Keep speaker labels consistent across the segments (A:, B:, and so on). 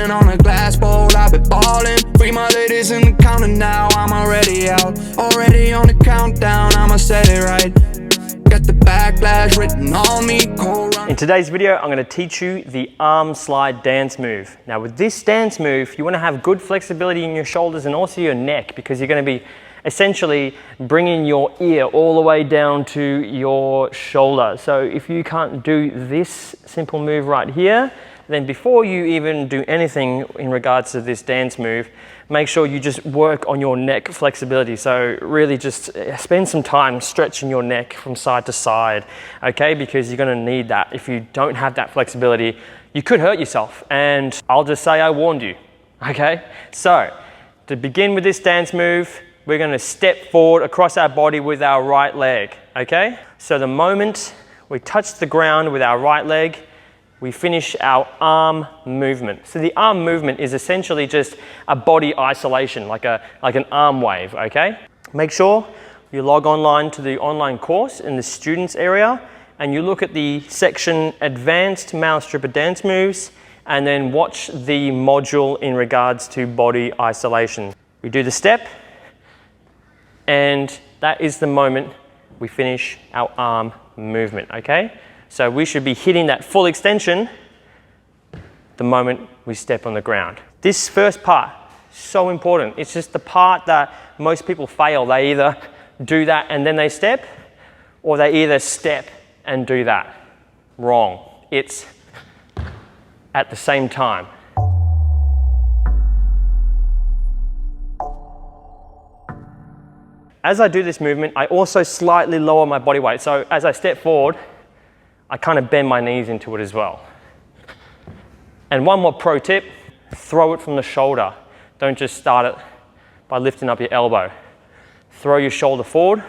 A: falling on a glass bowl. I've been balling. Free my ladies in the counter now. I'm already out, already on the countdown. I'ma set it right. Got the backlash written on me.
B: In today's video, I'm going to teach you the arm slide dance move. Now with this dance move, you want to have good flexibility in your shoulders and also your neck, because you're going to be essentially bringing your ear all the way down to your shoulder. So if you can't do this simple move right here, then before you even do anything in regards to this dance move, make sure you just work on your neck flexibility. So really just spend some time stretching your neck from side to side, okay? Because you're gonna need that. If you don't have that flexibility, you could hurt yourself. And I'll just say I warned you, okay? So to begin with this dance move, we're gonna step forward across our body with our right leg, okay? So the moment we touch the ground with our right leg, we finish our arm movement. So the arm movement is essentially just a body isolation, like an arm wave, okay? Make sure you log online to the online course in the students area and you look at the section Advanced Male Stripper Dance Moves and then watch the module in regards to body isolation. We do the step and that is the moment we finish our arm movement, okay? So we should be hitting that full extension the moment we step on the ground. This first part, so important. It's just the part that most people fail. They either do that and then they step, or they either step and do that. Wrong. It's at the same time. As I do this movement, I also slightly lower my body weight. So as I step forward, I kind of bend my knees into it as well. And one more pro tip, throw it from the shoulder. Don't just start it by lifting up your elbow. Throw your shoulder forward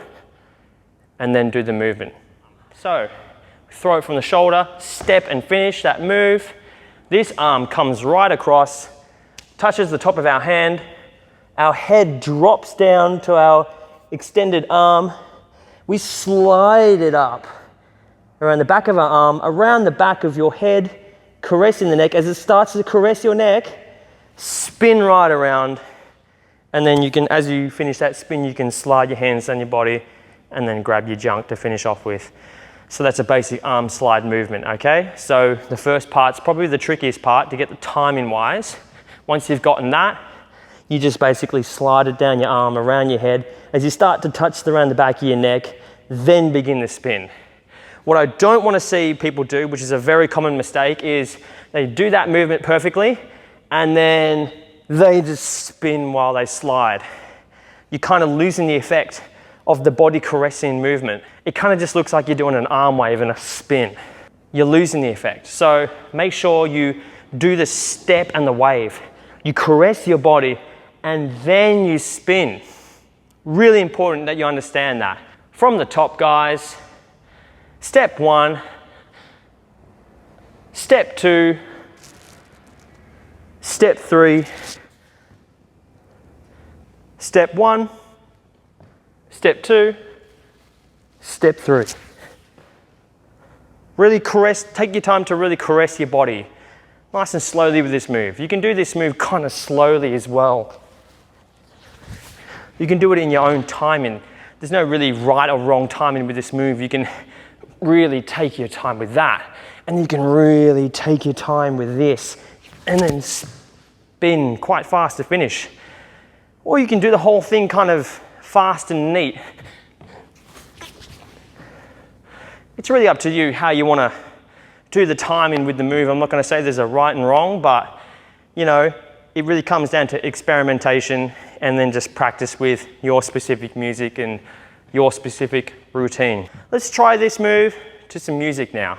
B: and then do the movement. So throw it from the shoulder, step and finish that move. This arm comes right across, touches the top of our hand. Our head drops down to our extended arm. We slide it up around the back of our arm, around the back of your head, caressing the neck. As it starts to caress your neck, spin right around, and then you can, as you finish that spin, you can slide your hands down your body and then grab your junk to finish off with. So that's a basic arm slide movement, okay? So the first part's probably the trickiest part to get the timing wise. Once you've gotten that, you just basically slide it down your arm, around your head. As you start to touch around the back of your neck, then begin the spin. What I don't want to see people do, which is a very common mistake, is they do that movement perfectly and then they just spin while they slide. You're kind of losing the effect of the body caressing movement. It kind of just looks like you're doing an arm wave and a spin. You're losing the effect. So make sure you do the step and the wave. You caress your body and then you spin. Really important that you understand that. From the top, guys. Step 1, step 2, step 3, step 1, step 2, step 3. Really caress, take your time to really caress your body. Nice and slowly with this move. You can do this move kind of slowly as well. You can do it in your own timing. There's no really right or wrong timing with this move. You can really take your time with that, and you can really take your time with this and then spin quite fast to finish, or you can do the whole thing kind of fast and neat. It's really up to you how you want to do the timing with the move. I'm not going to say there's a right and wrong, but you know, it really comes down to experimentation and then just practice with your specific music and your specific routine. Let's try this move to some music now.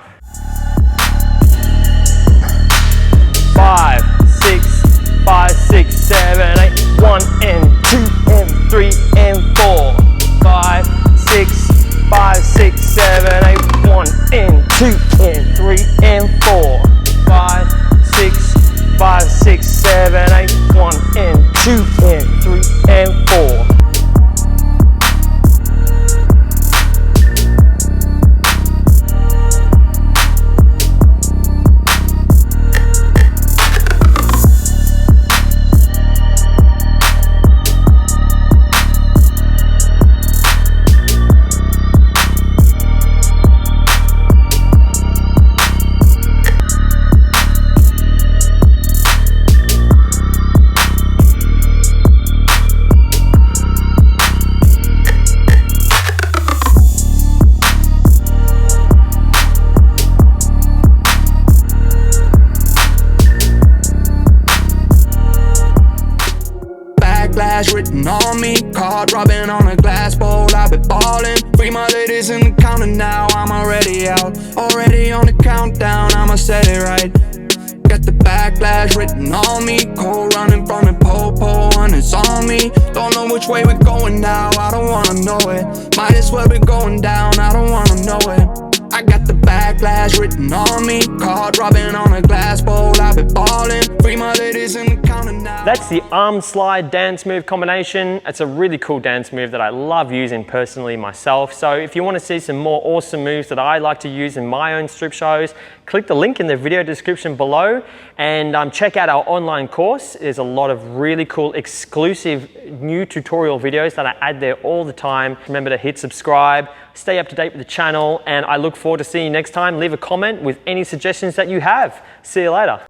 B: 5, 6, 5, 6, 7, 8, 1 and 2 and 3 and 4. 5, 6, 5, 6, 7, 8, 1 and 2 and 3 and 4. 5, 6, 5, 6, 7, 8, 1 and 2 and 3 and 4.
A: backlash written on me. Card rubbing on a glass bowl, I've been ballin'. Free my ladies in the counter now, I'm already out. Already on the countdown, I'ma set it right. Got the backlash written on me. Cold running from the pole, and it's on me. Don't know which way we're going now, I don't wanna know it. Might as well be going down, I don't wanna know it. I got the backlash written on me. Card rubbing on a glass bowl, I've been ballin'. Free my ladies in the counter now.
B: That's the arm slide dance move combination. It's a really cool dance move that I love using personally myself. So if you want to see some more awesome moves that I like to use in my own strip shows, click the link in the video description below and check out our online course. There's a lot of really cool exclusive new tutorial videos that I add there all the time. Remember to hit subscribe, stay up to date with the channel, and I look forward to seeing you next time. Leave a comment with any suggestions that you have. See you later.